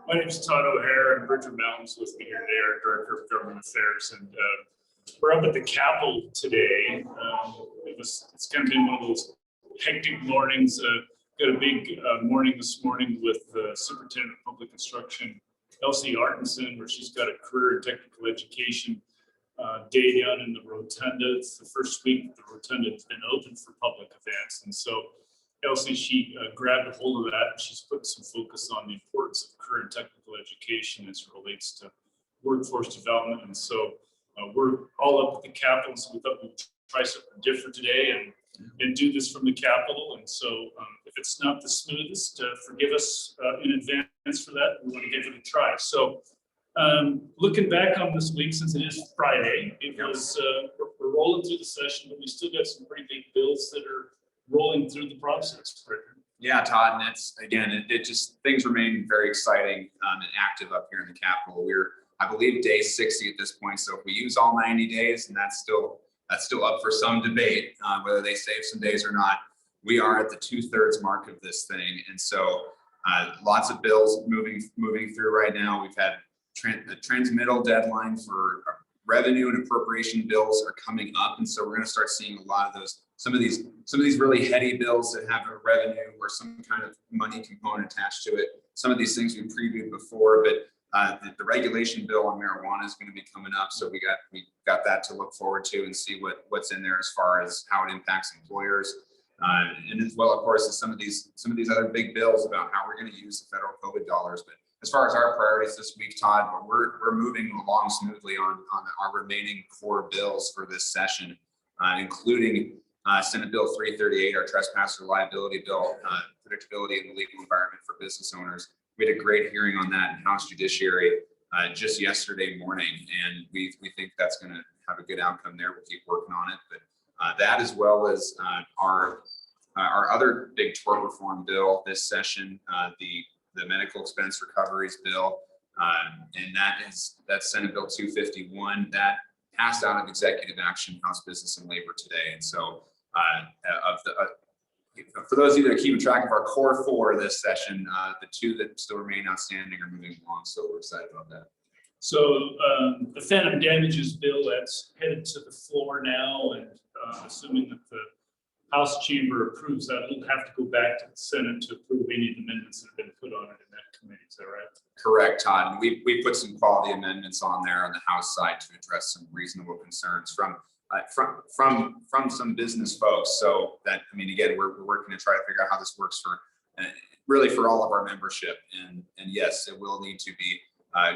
My name is Todd O'Hair, and Bridger Mountain's with me here today, our Director of Government Affairs. And we're up at the Capitol today. It's kind of been one of those hectic mornings. Got a big morning this morning with Superintendent of Public Instruction, Elsie Artenson, where she's got a career and technical education day down in the Rotunda. It's the first week the Rotunda has been open for public events. And so Elsie, she grabbed a hold of that, and she's put some focus on the importance of career and technical education as it relates to workforce development. And so we're all up at the Capitol, so we thought we'd try something different today and do this from the Capitol. And so if it's not the smoothest, forgive us in advance for that. We want to give it a try. So looking back on this week, since it is Friday, we're rolling through the session, but we still got some pretty big bills that are rolling through the process. Yeah, Todd, and it just things remain very exciting and active up here in the Capitol. We're, I believe, day 60 at this point. So if we use all 90 days, and that's still up for some debate, whether they save some days or not. We are at the 2/3 mark of this thing, and so lots of bills moving through right now. We've had the transmittal deadline for revenue and appropriation bills are coming up, and so we're going to start seeing a lot of those. Some of these really heady bills that have a revenue or some kind of money component attached to it. Some of these things we previewed before, but the regulation bill on marijuana is going to be coming up, so we got that to look forward to and see what's in there as far as how it impacts employers, and as well, of course, as some of these other big bills about how we're going to use the federal COVID dollars. But as far as our priorities this week, Todd, we're moving along smoothly on our remaining core bills for this session, including Senate Bill 338, our trespass liability bill, predictability in the legal environment for business owners. We had a great hearing on that in House Judiciary just yesterday morning, and we think that's going to have a good outcome there. We'll keep working on it, but that, as well as our other big tort reform bill this session, the medical expense recoveries bill, and that's Senate Bill 251 that passed out of executive action, House Business and Labor today. And so for those of you that are keeping track of our core four this session, the two that still remain outstanding are moving along, so we're excited about that. So the phantom damages bill that's headed to the floor now, and assuming that the House chamber approves that, we'll have to go back to the Senate to approve any of the amendments that have been put on it in that committee. Is that right? Correct, Todd. And we put some quality amendments on there on the House side to address some reasonable concerns from some business folks. So that, I mean, again, we're working to try to figure out how this works for really for all of our membership. And yes, it will need to be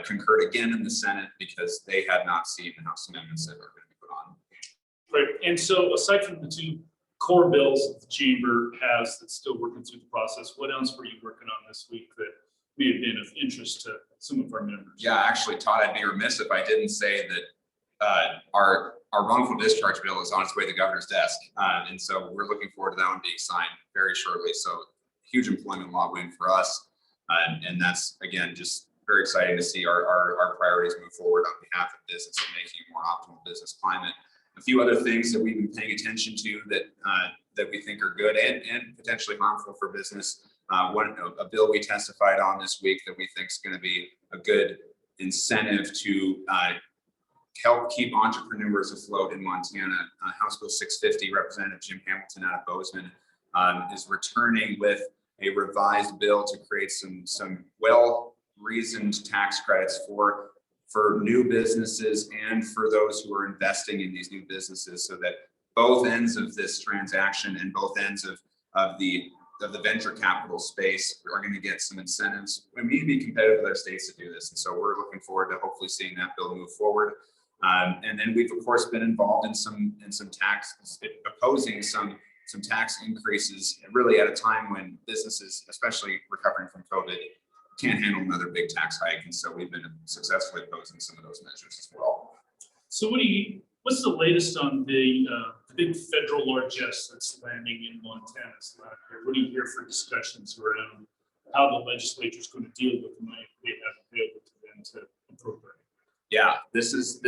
concurred again in the Senate because they had not seen the House amendments that are going to be put on. Right. And so aside from the two core bills that the chamber has that's still working through the process, what else were you working on this week that may have been of interest to some of our members? Yeah, actually, Todd, I'd be remiss if I didn't say that our wrongful discharge bill is on its way to the governor's desk. And so we're looking forward to that one being signed very shortly. So huge employment law win for us. And that's, again, just very exciting to see our priorities move forward on behalf of business and making a more optimal business climate. A few other things that we've been paying attention to that we think are good and potentially harmful for business. A bill we testified on this week that we think is going to be a good incentive to help keep entrepreneurs afloat in Montana. House Bill 650, Representative Jim Hamilton out of Bozeman is returning with a revised bill to create some well-reasoned tax credits for new businesses and for those who are investing in these new businesses, so that both ends of this transaction and both ends of the venture capital space are going to get some incentives. We need to be competitive with other states to do this, and so we're looking forward to hopefully seeing that bill move forward. And then we've of course been involved in some opposing some tax increases, really at a time when businesses, especially recovering from COVID, can't handle another big tax hike, and so we've been successfully opposing some of those measures as well. So what's the latest on the big federal largesse that's landing in Montana? What do you hear for discussions around how the legislature is going to deal with the money they have available to them to appropriate? Yeah, this is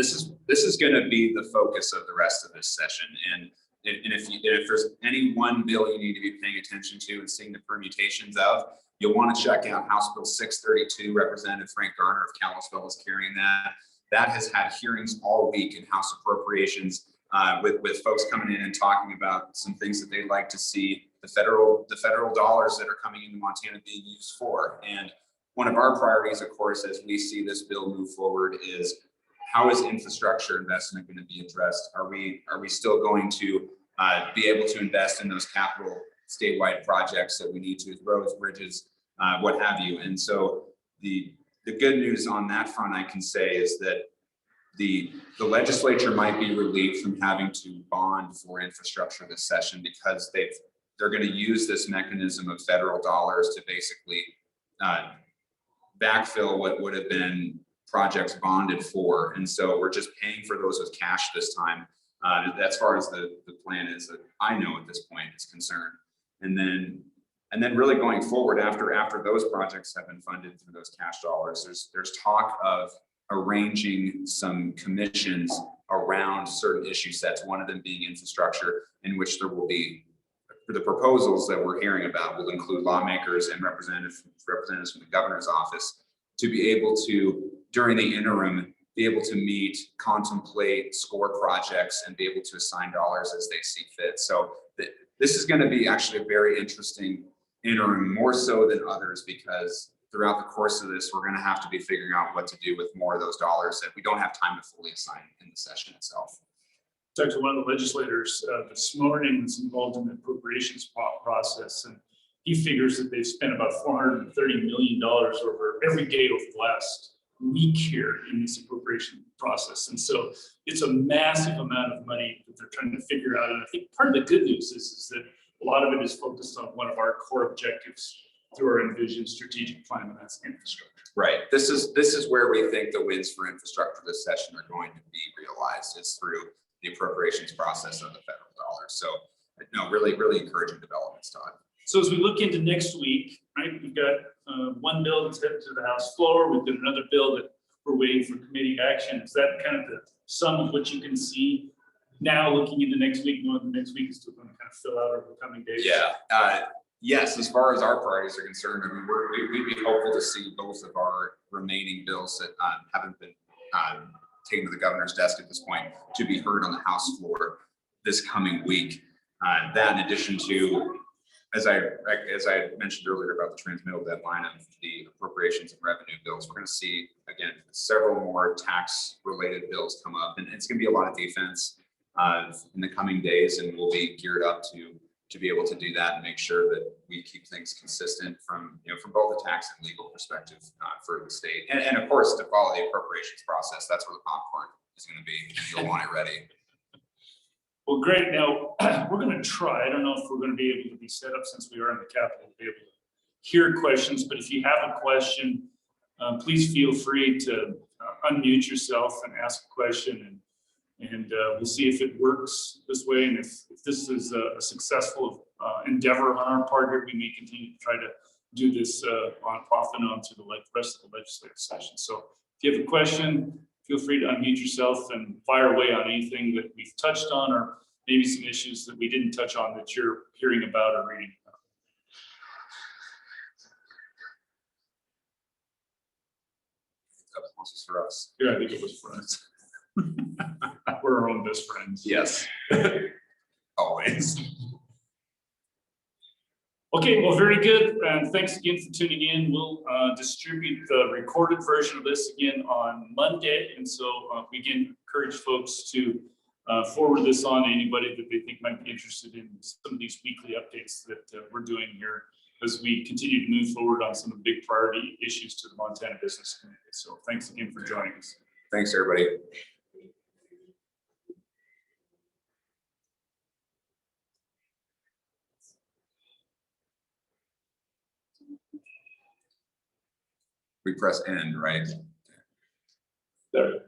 going to be the focus of the rest of this session, and if there's any one bill you need to be paying attention to and seeing the permutations of, You'll want to check out House Bill 632. Representative Frank Garner of Kalispell is carrying that. That has had hearings all week in House Appropriations with folks coming in and talking about some things that they'd like to see the federal dollars that are coming into Montana being used for. And one of our priorities, of course, as we see this bill move forward, is how is infrastructure investment going to be addressed? Are we still going to be able to invest in those capital statewide projects that we need to, roads, bridges, what have you? And so the good news on that front, I can say, is that the legislature might be relieved from having to bond for infrastructure this session, because they're going to use this mechanism of federal dollars to basically backfill what would have been projects bonded for. And so we're just paying for those with cash this time. As far as the plan is, that I know at this point is concerned. And then really going forward, after those projects have been funded through those cash dollars, there's talk of arranging some commissions around certain issue sets, one of them being infrastructure, in which there will be, the proposals that we're hearing about will include lawmakers and representatives from the governor's office to be able to, during the interim, be able to meet, contemplate, score projects, and be able to assign dollars as they see fit. So this is going to be actually a very interesting interim, more so than others, because throughout the course of this, we're going to have to be figuring out what to do with more of those dollars that we don't have time to fully assign in the session itself. Talked to one of the legislators this morning that's involved in the appropriations process, and he figures that they've spent about $430 million over every day over the last week here in this appropriation process. And so it's a massive amount of money that they're trying to figure out. And I think part of the good news is that a lot of it is focused on one of our core objectives through our envisioned strategic plan, and that's infrastructure. Right. This is where we think the wins for infrastructure this session are going to be realized. It's through the appropriations process of the federal dollars. So no, really encouraging developments, Todd. So as we look into next week, right, we've got one bill that's headed to the House floor. We've got another bill that we're waiting for committee action. Is that kind of the sum of what you can see now looking into next week, knowing the next week is still going to kind of fill out over the coming days? Yeah. Yes, as far as our priorities are concerned, I mean, we'd be hopeful to see both of our remaining bills that haven't been taken to the governor's desk at this point to be heard on the House floor this coming week. That, in addition to, as I mentioned earlier about the transmittal deadline of the appropriations and revenue bills, we're going to see, again, several more tax-related bills come up, and it's going to be a lot of defense in the coming days, and we'll be geared up to be able to do that and make sure that we keep things consistent from both a tax and legal perspective for the state, and of course to follow the appropriations process. That's where the popcorn is going to be, and you'll want it ready. Well, great. Now we're going to try. I don't know if we're going to be able to be set up, since we are in the Capitol, to be able to hear questions. But if you have a question, please feel free to unmute yourself and ask a question, and we'll see if it works this way. And if this is a successful endeavor on our part here, we may continue to try to do this off and on through the rest of the legislative session. So if you have a question, feel free to unmute yourself and fire away on anything that we've touched on, or maybe some issues that we didn't touch on that you're hearing about or reading about. That was for us. Yeah, I think it was for us. We're our own best friends. Yes. Always. Okay, well, very good. And thanks again for tuning in. We'll distribute the recorded version of this again on Monday. And so we again encourage folks to forward this on to anybody that they think might be interested in some of these weekly updates that we're doing here as we continue to move forward on some of the big priority issues to the Montana business community. So thanks again for joining us. Thanks, everybody. We press end, right? There.